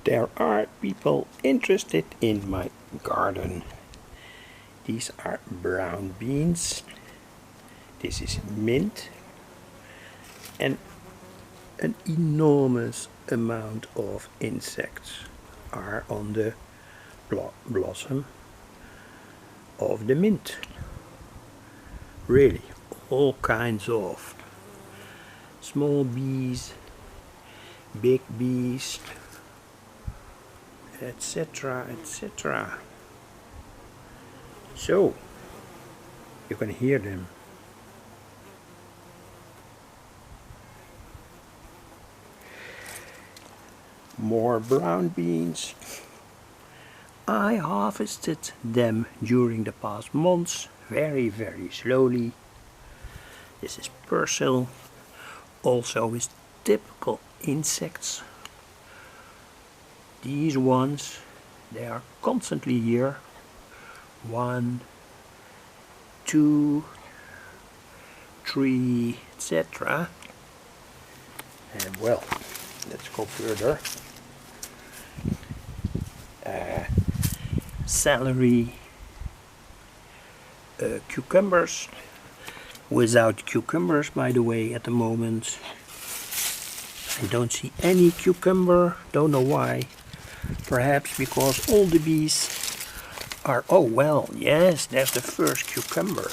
There are people interested in my garden. These are brown beans. This is mint. And an enormous amount of insects are on the blossom of the mint. Really, all kinds of small bees, big bees, etc., etc. So you can hear them. More brown beans. I harvested them during the past months very slowly. This is persil, also with typical insects. These ones, they are constantly here. 1, 2, 3, etc. And well, let's go further. Celery, cucumbers, without cucumbers by the way at the moment. I don't see any cucumber, don't know why. Perhaps because all the bees are, oh well, yes, there's the first cucumber.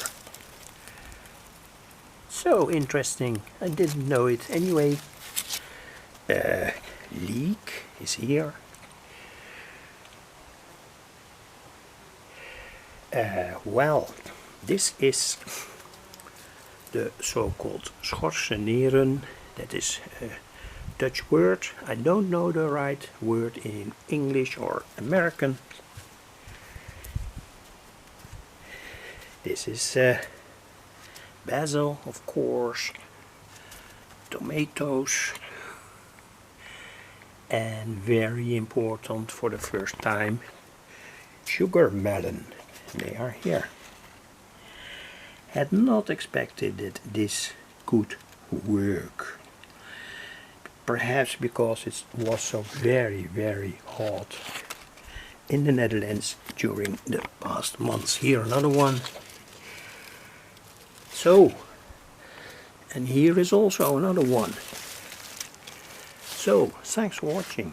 So interesting, I didn't know it. Anyway, leek is here. Well, this is the so-called schorseneren. That is a Dutch word. I don't know the right word in English or American. This is basil, of course, tomatoes, and very important for the first time, sugar melon. They are here. Had not expected that this could work. Perhaps because it was so very hot in the Netherlands during the past months. Here another one. So, and here is also another one. So, thanks for watching.